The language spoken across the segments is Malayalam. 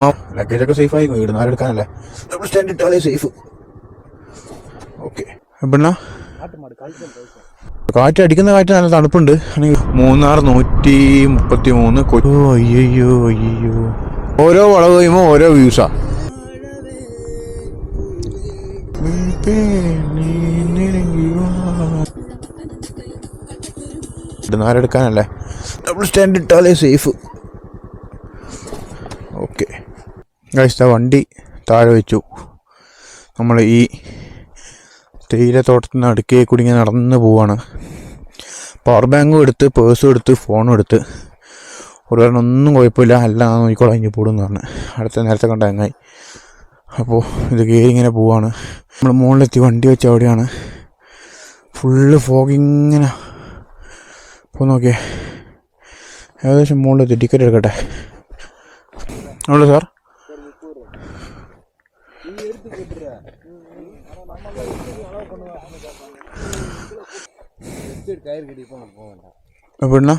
ലഗേജൊക്കെ സേഫ് ആയി വീട് നാലെടുക്കാനല്ലേ നമ്മൾ സ്റ്റാൻഡ് ഇട്ടാലേ സേഫ്. ഓക്കെ പിന്നെ കാറ്റ് അടിക്കുന്ന കാറ്റ് നല്ല തണുപ്പുണ്ട്. മൂന്നാർ 133. അയ്യോ അയ്യോ ഓരോ വളവ് കഴിയുമ്പോൾ ഓരോ വ്യൂസാ. നാലെടുക്കാനല്ലേ ഡബിൾ സ്റ്റാൻഡ് ഇട്ടാലേ സേഫ്. ഓക്കെ ഗൈസ് വണ്ടി താഴെ വെച്ചു. നമ്മൾ ഈ തേയിലത്തോട്ടത്തിന് അടുക്കേ കൂടി ഇങ്ങനെ നടന്ന് പോവാണ്. പവർ ബാങ്കും എടുത്ത് പേഴ്സും എടുത്ത് ഫോണും എടുത്ത് ഒരു കാരണം ഒന്നും കുഴപ്പമില്ല എല്ലാം നോക്കിക്കോളാം കഴിഞ്ഞ് പോടുമെന്ന് പറഞ്ഞ് അടുത്ത നേരത്തെ കണ്ട ചങ്ങായി. അപ്പോൾ ഇത് കയറി ഇങ്ങനെ പോവാണ്. നമ്മൾ മുകളിലെത്തി വണ്ടി വെച്ച അവിടെയാണ്. ഫുള്ള് ഫോഗിങ്ങനെ അപ്പോൾ നോക്കിയേ ഏകദേശം മുകളിലെത്തി. ടിക്കറ്റ് എടുക്കട്ടെ. ഉള്ളു സാർ. പിന്നെ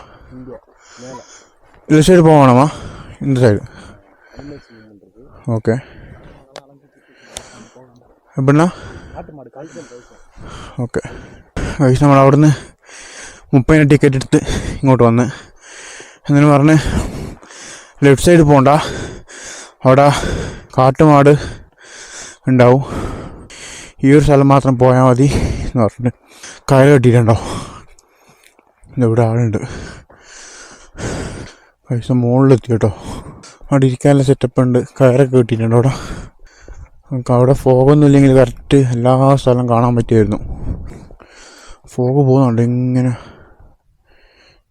ഈ സൈഡ് പോകണമാ இந்த സൈഡ്. ഓക്കെ പിന്നെ ഓക്കെ കഴിച്ച് നമ്മൾ അവിടുന്ന് 30 ടിക്കറ്റ് എടുത്ത് ഇങ്ങോട്ട് വന്ന് എന്നിട്ട് പറഞ്ഞ് ലെഫ്റ്റ് സൈഡ് പോകണ്ട, അവിടെ കാട്ടുമാട് ഉണ്ടാവും, ഈ ഒരു സ്ഥലം മാത്രം പോയാൽ മതി എന്ന് പറഞ്ഞിട്ട് കയറ് കെട്ടിയിട്ടുണ്ടോ. ഇവിടെ ആളുണ്ട്. പൈസ മുകളിലെത്തി കേട്ടോ. അവിടെ ഇരിക്കാനുള്ള സെറ്റപ്പ് ഉണ്ട്. കയറൊക്കെ കെട്ടിയിട്ടുണ്ട് അവിടെ. നമുക്ക് അവിടെ ഫോഗൊന്നും ഇല്ലെങ്കിൽ കറക്റ്റ് എല്ലാ സ്ഥലം കാണാൻ പറ്റുമായിരുന്നു. ഫോഗ് പോകുന്നുണ്ട്, ഇങ്ങനെ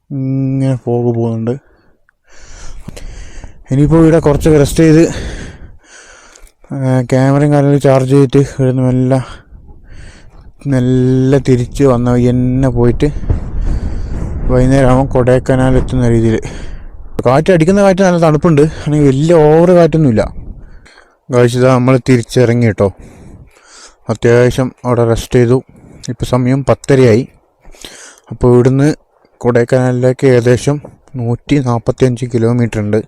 ഇങ്ങനെ ഫോഗ് പോകുന്നുണ്ട്. ഇനിയിപ്പോൾ ഇവിടെ കുറച്ചൊക്കെ റെസ്റ്റ് ചെയ്ത് ക്യാമറയും കാര്യങ്ങളും ചാർജ് ചെയ്തിട്ട് ഇവിടുന്ന് മെല്ലെ തിരിച്ച് വന്ന എന്നെ പോയിട്ട് വൈകുന്നേരം ആകുമ്പോൾ കൊടൈക്കനാൽ എത്തുന്ന രീതിയിൽ. കാറ്റ് അടിക്കുന്ന കാറ്റ് നല്ല തണുപ്പുണ്ട്. ആണെങ്കിൽ വലിയ ഓവർ കാറ്റൊന്നുമില്ല. കഴിച്ചത് നമ്മൾ തിരിച്ചിറങ്ങി കേട്ടോ. അത്യാവശ്യം അവിടെ റെസ്റ്റ് ചെയ്തു. ഇപ്പോൾ സമയം 10:30 അപ്പോൾ ഇവിടുന്ന് കൊടൈക്കനാലിലേക്ക് ഏകദേശം 145 കിലോമീറ്റർ ഉണ്ട്.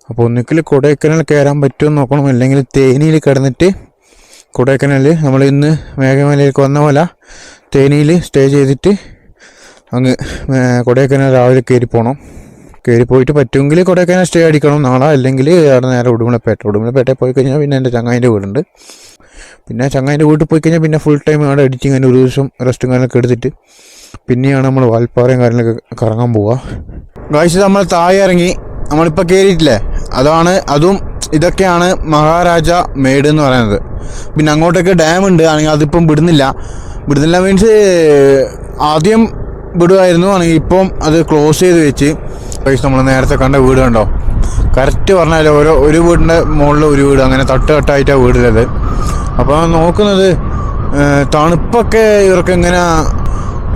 അപ്പോൾ ഒന്നിക്കൽ കൊടൈക്കനാൽ കയറാൻ പറ്റുമെന്ന് നോക്കണം, അല്ലെങ്കിൽ തേനിയിൽ കിടന്നിട്ട് കൊടൈക്കനാലിൽ നമ്മൾ ഇന്ന് മേഘമലയിലേക്ക് വന്ന പോലെ തേനിയിൽ സ്റ്റേ ചെയ്തിട്ട് അങ്ങ് കൊടൈക്കനാൽ രാവിലെ കയറി പോകണം. കയറി പോയിട്ട് പറ്റുമെങ്കിൽ കൊടൈക്കനാൽ സ്റ്റേ അടിക്കണം നാളെ, അല്ലെങ്കിൽ അവിടെ നേരെ ഉടുമലപ്പേട്ടയിൽ പോയി കഴിഞ്ഞാൽ പിന്നെ എൻ്റെ ചങ്ങായിൻ്റെ വീടുണ്ട്. പിന്നെ ചങ്ങായിൻ്റെ വീട്ടിൽ പോയി കഴിഞ്ഞാൽ പിന്നെ ഫുൾ ടൈം അവിടെ എഡിറ്റിങ് ഒരു ദിവസം റെസ്റ്റും കാര്യങ്ങളൊക്കെ എടുത്തിട്ട് പിന്നെയാണ് നമ്മൾ വാൽപ്പാറയും കാര്യങ്ങളൊക്കെ കറങ്ങാൻ പോവുക. ഗായ്സ് നമ്മൾ താഴെ ഇറങ്ങി, നമ്മളിപ്പോൾ കയറിയിട്ടില്ലേ, അതും ഇതൊക്കെയാണ് മഹാരാജ മേട് എന്ന് പറയുന്നത്. പിന്നെ അങ്ങോട്ടൊക്കെ ഡാമുണ്ട്, ആണെങ്കിൽ അതിപ്പം വിടുന്നില്ല മീൻസ് ആദ്യം വിടുമായിരുന്നു, ആണെങ്കിൽ ഇപ്പം അത് ക്ലോസ് ചെയ്ത് വെച്ച്. ഗായ്സ് നമ്മൾ നേരത്തെ കണ്ട വീട് കണ്ടോ, കറക്റ്റ് പറഞ്ഞാൽ ഒരു വീടിൻ്റെ മുകളിൽ ഒരു വീട്, അങ്ങനെ തട്ടായിട്ടാണ് വീടുള്ളത്. അപ്പോൾ നോക്കുന്നത് തണുപ്പൊക്കെ ഇവർക്ക്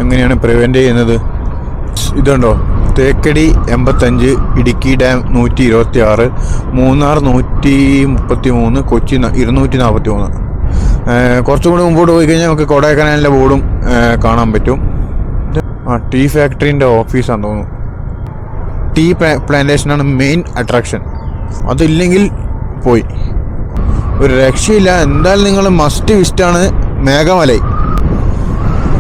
എങ്ങനെയാണ് പ്രിവെൻറ്റ് ചെയ്യുന്നത്. ഇതുണ്ടോ, തേക്കടി 85, ഇടുക്കി ഡാം 126, മൂന്നാർ 133, കൊച്ചി 243. കുറച്ചും കൂടി മുമ്പോട്ട് പോയി കഴിഞ്ഞാൽ നമുക്ക് കൊടൈക്കനാലിൻ്റെ ബോർഡും കാണാൻ പറ്റും. ടീ ഫാക്ടറിൻ്റെ ഓഫീസാണെന്ന് തോന്നുന്നു. ടീ പ്ലാന്റേഷനാണ് മെയിൻ അട്രാക്ഷൻ. അതില്ലെങ്കിൽ പോയി ഒരു രക്ഷയില്ല. എന്തായാലും നിങ്ങൾ മസ്റ്റ് വിസിറ്റാണ് മേഘമലൈ.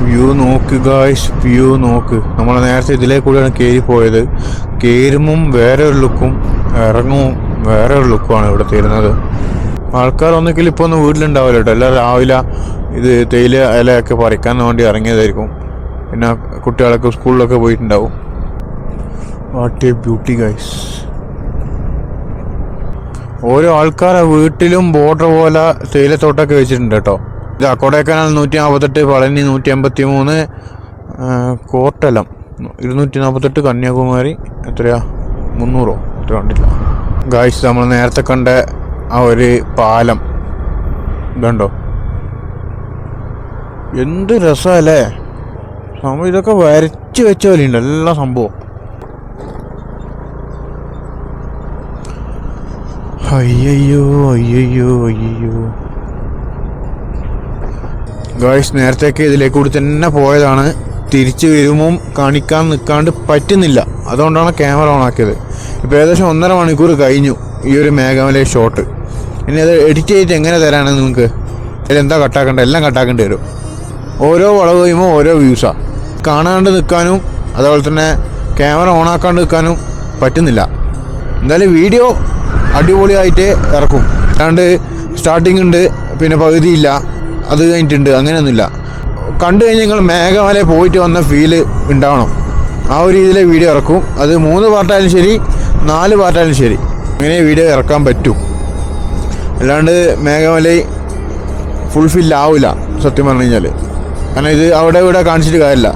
വ്യൂ നോക്ക് ഗായ്സ്, വ്യൂ നോക്ക്. നമ്മൾ നേരത്തെ ഇതിലേ കൂടിയാണ് കയറി പോയത്. കയറുമ്പം വേറെ ഒരു ലുക്കും ഇറങ്ങും വേറെ ഒരു ലുക്കുമാണ് ഇവിടെ തരുന്നത്. ആൾക്കാർ ഒന്നിക്കിൽ ഇപ്പോൾ ഒന്നും വീട്ടിലുണ്ടാവില്ല കേട്ടോ. എല്ലാം രാവിലെ ഇത് തേയില ഇലയൊക്കെ പറിക്കാൻ വേണ്ടി ഇറങ്ങിയതായിരിക്കും. പിന്നെ കുട്ടികളൊക്കെ സ്കൂളിലൊക്കെ പോയിട്ടുണ്ടാവും. What A beauty guys. ഓരോ ആൾക്കാരെ വീട്ടിലും ബോർഡർ പോലെ തേയിലത്തോട്ടമൊക്കെ വെച്ചിട്ടുണ്ട് കേട്ടോ. ഇതാ കൊടൈക്കനാൽ 148, പളനി 183, കോട്ടലം 248, കന്യാകുമാരി എത്രയാ 300 എത്ര കണ്ടില്ല. ഗായ്സ് നമ്മൾ നേരത്തെ കണ്ട ആ ഒരു പാലം ഇതുണ്ടോ, എന്ത് രസമല്ലേ സംഭവം. ഇതൊക്കെ വരച്ച് വെച്ച പോലെയുണ്ട് എല്ലാ സംഭവം. അയ്യോ ഗായ്സ് നേരത്തേക്ക് ഇതിലേക്ക് കൂടി തന്നെ പോയതാണ്. തിരിച്ച് വരുമ്പം കാണിക്കാൻ നിൽക്കാണ്ട് പറ്റുന്നില്ല, അതുകൊണ്ടാണ് ക്യാമറ ഓൺ ആക്കിയത്. ഇപ്പോൾ ഏകദേശം 1.5 മണിക്കൂർ കഴിഞ്ഞു. ഈ ഒരു മേഘമല ഷോട്ട്. ഇനി അത് എഡിറ്റ് ചെയ്തിട്ട് എങ്ങനെ തരാനാണ് നിങ്ങൾക്ക്? അതിലെന്താ കട്ടാക്കേണ്ടത്? എല്ലാം കട്ടാക്കേണ്ടി വരും. ഓരോ വളവ് കഴിയുമ്പോൾ ഓരോ വ്യൂസാണ്. കാണാണ്ട് നിൽക്കാനും അതുപോലെ തന്നെ ക്യാമറ ഓണാക്കാണ്ട് നിൽക്കാനും പറ്റുന്നില്ല. എന്തായാലും വീഡിയോ അടിപൊളിയായിട്ട് ഇറക്കും. അല്ലാണ്ട് സ്റ്റാർട്ടിങ് ഉണ്ട് പിന്നെ പകുതിയില്ല അത് കഴിഞ്ഞിട്ടുണ്ട് അങ്ങനെയൊന്നുമില്ല. കണ്ടു കഴിഞ്ഞാൽ നിങ്ങൾ മേഘമല പോയിട്ട് വന്ന ഫീല് ഉണ്ടാവണം. ആ ഒരു രീതിയിലെ വീഡിയോ ഇറക്കും. അത് 3 പാർട്ടായാലും ശരി 4 പാർട്ടായാലും ശരി അങ്ങനെ വീഡിയോ ഇറക്കാൻ പറ്റും. അല്ലാണ്ട് മേഘമല ഫുൾഫില്ലാവില്ല സത്യം പറഞ്ഞു കഴിഞ്ഞാൽ. കാരണം ഇത് അവിടെ ഇവിടെ കാണിച്ചിട്ട് കാര്യമില്ല.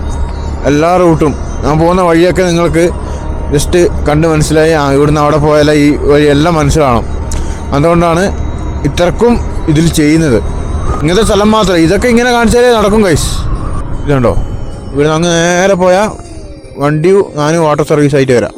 എല്ലാ റൂട്ടും ഞാൻ പോകുന്ന വഴിയൊക്കെ നിങ്ങൾക്ക് ജസ്റ്റ് കണ്ട് മനസ്സിലായി ഇവിടുന്ന് അവിടെ പോയാലേ ഈ വഴിയെല്ലാം മനസ്സിലാവണം. അതുകൊണ്ടാണ് ഇത്രക്കും ഇതിൽ ചെയ്യുന്നത്. ഇങ്ങനത്തെ സ്ഥലം മാത്രം ഇതൊക്കെ ഇങ്ങനെ കാണിച്ചാലേ നടക്കും ഗൈസ്. ഇതുണ്ടോ, ഇവിടെ അങ്ങ് നേരെ പോയാൽ വണ്ടി ഞാൻ വാട്ടർ സർവീസ് ആയിട്ട് വരാം.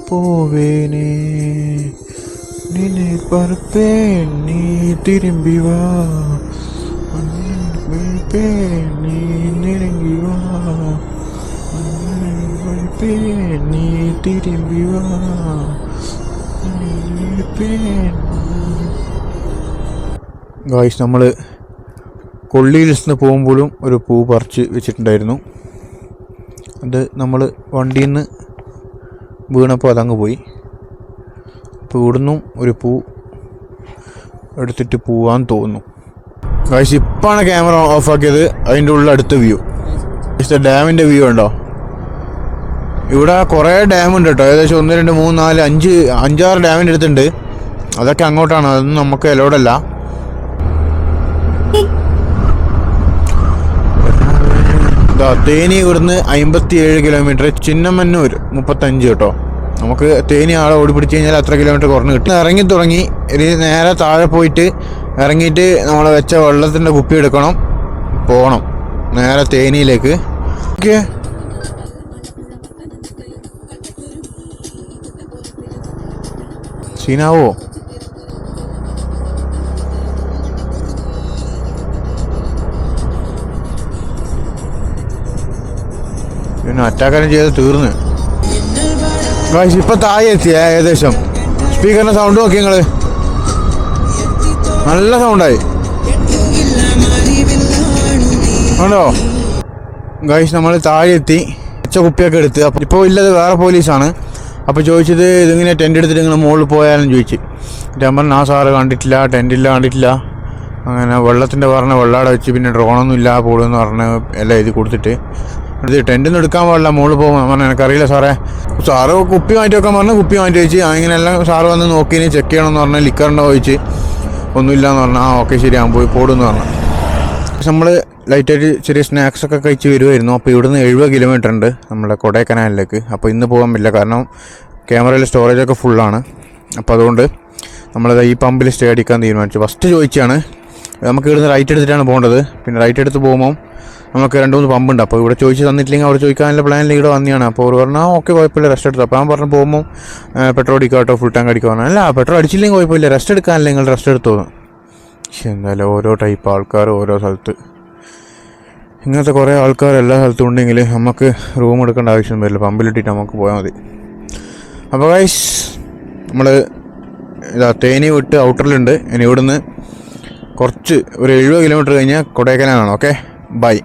പോവേനേ നിന്നെ പറപ്പേൻ നീ തിരുമ്പി വാ നീ നിരങ്ങി വാ നീ തിരുമ്പി വാ. ഗായ്സ്, നമ്മൾ കൊള്ളിയിൽ നിന്ന് പോകുമ്പോഴും ഒരു പൂ പറിച്ച് വെച്ചിട്ടുണ്ടായിരുന്നു. അത് നമ്മൾ വണ്ടിയിൽ നിന്ന് വീണപ്പോൾ അതങ്ങ് പോയി. അപ്പോൾ ഇവിടുന്നും ഒരു പൂ എടുത്തിട്ട് പോവാൻ തോന്നുന്നു. ഗായ്സ്, ഇപ്പാണ് ക്യാമറ ഓഫാക്കിയത്. അതിൻ്റെ ഉള്ളിൽ അടുത്ത വ്യൂ, ഡാമിൻ്റെ വ്യൂ ഉണ്ടോ? ഇവിടെ കുറേ ഡാമുണ്ട് കേട്ടോ. ഏകദേശം 1 2 3 4 5 6 ഡാമിൻ്റെ അടുത്തുണ്ട്. അതൊക്കെ അങ്ങോട്ടാണ്, അതൊന്നും നമുക്ക് അലോഡല്ല. തേനി ഇവിടുന്ന് 57 കിലോമീറ്റർ, ചിന്നമന്നൂർ 35 കേട്ടോ. നമുക്ക് തേനി ആളെ ഓടിപ്പിടിച്ച് കഴിഞ്ഞാൽ അത്ര കിലോമീറ്റർ കുറഞ്ഞ് കിട്ടും. ഇറങ്ങി തുടങ്ങി നേരെ താഴെ പോയിട്ട് ഇറങ്ങിയിട്ട് നമ്മൾ വെച്ച വെള്ളത്തിൻ്റെ കുപ്പി എടുക്കണം, പോകണം നേരെ തേനിയിലേക്ക്. ഓക്കെ, സീനാവോ? പിന്നെ അറ്റാക്കാനും ചെയ്ത് തീർന്ന്. ഇപ്പം താഴെ എത്തി ഏകദേശം. സ്പീക്കറിൻ്റെ സൗണ്ട് നോക്കി നിങ്ങൾ, നല്ല സൗണ്ടായി ആണോ ഗൈസ്? നമ്മൾ താഴെ എത്തി, പച്ച കുപ്പിയൊക്കെ എടുത്ത്. അപ്പോൾ ഇപ്പോൾ ഇല്ലത് വേറെ പോലീസാണ്. അപ്പോൾ ചോദിച്ചത് ഇതിങ്ങനെ ടെൻ്റ് എടുത്തിട്ട് നിങ്ങൾ മുകളിൽ പോയാലും ചോദിച്ച്. ഞാൻ പറഞ്ഞു സാറ് കണ്ടിട്ടില്ല, ടെൻറ്റില്ല കണ്ടിട്ടില്ല. അങ്ങനെ വെള്ളത്തിൻ്റെ പറഞ്ഞ വെള്ളാടെ വെച്ച് പിന്നെ ഡ്രോണൊന്നും ഇല്ല പോളെന്ന് പറഞ്ഞ് എല്ലാം എഴുതി കൊടുത്തിട്ട് ഇത് ടെൻറ്റൊന്നും എടുക്കാൻ പാടില്ല മുകളിൽ പോകുമ്പോൾ. ഞാൻ പറഞ്ഞു എനിക്കറിയില്ല സാറേ. സാറ് കുപ്പി മാറ്റി വെക്കാൻ പറഞ്ഞാൽ കുപ്പി മാറ്റി വെച്ച് അങ്ങനെയെല്ലാം സാറ് വന്ന് നോക്കി ചെക്ക് ചെയ്യണമെന്ന് പറഞ്ഞാൽ ലിക്കറിൻ്റെ ചോദിച്ച് ഒന്നുമില്ലയെന്ന് പറഞ്ഞാൽ ഓക്കെ ശരി ഞാൻ പോയി പോടുമെന്ന് പറഞ്ഞു. പക്ഷെ നമ്മൾ ലൈറ്റായിട്ട് ചെറിയ സ്നാക്സൊക്കെ കഴിച്ച് വരുമായിരുന്നു. അപ്പോൾ ഇവിടുന്ന് 70 കിലോമീറ്റർ ഉണ്ട് നമ്മുടെ കൊടൈക്കനാലിലേക്ക്. അപ്പോൾ ഇന്ന് പോകാൻ പറ്റില്ല, കാരണം ക്യാമറയിൽ സ്റ്റോറേജൊക്കെ ഫുള്ളാണ്. അപ്പോൾ അതുകൊണ്ട് നമ്മളത് ഈ പമ്പിൽ സ്റ്റേ അടിക്കാൻ തീരുമാനിച്ചു. ഫസ്റ്റ് ചോദിച്ചാണ് നമുക്ക് ഇവിടുന്ന് റൈറ്റ് എടുത്തിട്ടാണ് പോകേണ്ടത്. പിന്നെ റൈറ്റ് എടുത്ത് പോകുമ്പോൾ നമുക്ക് 2-3 പമ്പുണ്ട്. അപ്പോൾ ഇവിടെ ചോദിച്ച് തന്നിട്ടില്ലെങ്കിൽ അവിടെ ചോദിക്കാനുള്ള പ്ലാനിൽ ഇവിടെ വന്നെയാണ്. അപ്പോൾ അവർ പറഞ്ഞാൽ ഓക്കെ കുഴപ്പമില്ല റെസ്റ്റ് എടുത്തു. അപ്പോൾ ഞാൻ പറഞ്ഞു പോകുമ്പോൾ പെട്രോൾ അടിക്കാട്ടോ ഫുൾ ടാങ്ക് അടിക്കുക പറഞ്ഞാൽ അല്ല പെട്രോൾ അടിച്ചില്ലെങ്കിൽ കുഴപ്പമില്ല റെസ്റ്റ് എടുക്കാനല്ലേ നിങ്ങൾ റെസ്റ്റ് എടുത്തു. എന്തായാലും ഓരോ ടൈപ്പ് ആൾക്കാർ ഓരോ സ്ഥലത്ത്, ഇങ്ങനത്തെ കുറേ ആൾക്കാർ എല്ലാ സ്ഥലത്തും ഉണ്ടെങ്കിൽ നമുക്ക് റൂം എടുക്കേണ്ട ആവശ്യം വരില്ല, പമ്പിലിട്ടിട്ട് നമുക്ക് പോയാൽ മതി. അപ്പോൾ ഗൈസ് നമ്മൾ തേനി വിട്ട് ഔട്ടറിലുണ്ട്. ഇനി ഇവിടുന്ന് കുറച്ച് ഒരു 70 കിലോമീറ്റർ കഴിഞ്ഞാൽ കൊടൈക്കനാലാണ്. Okay, by.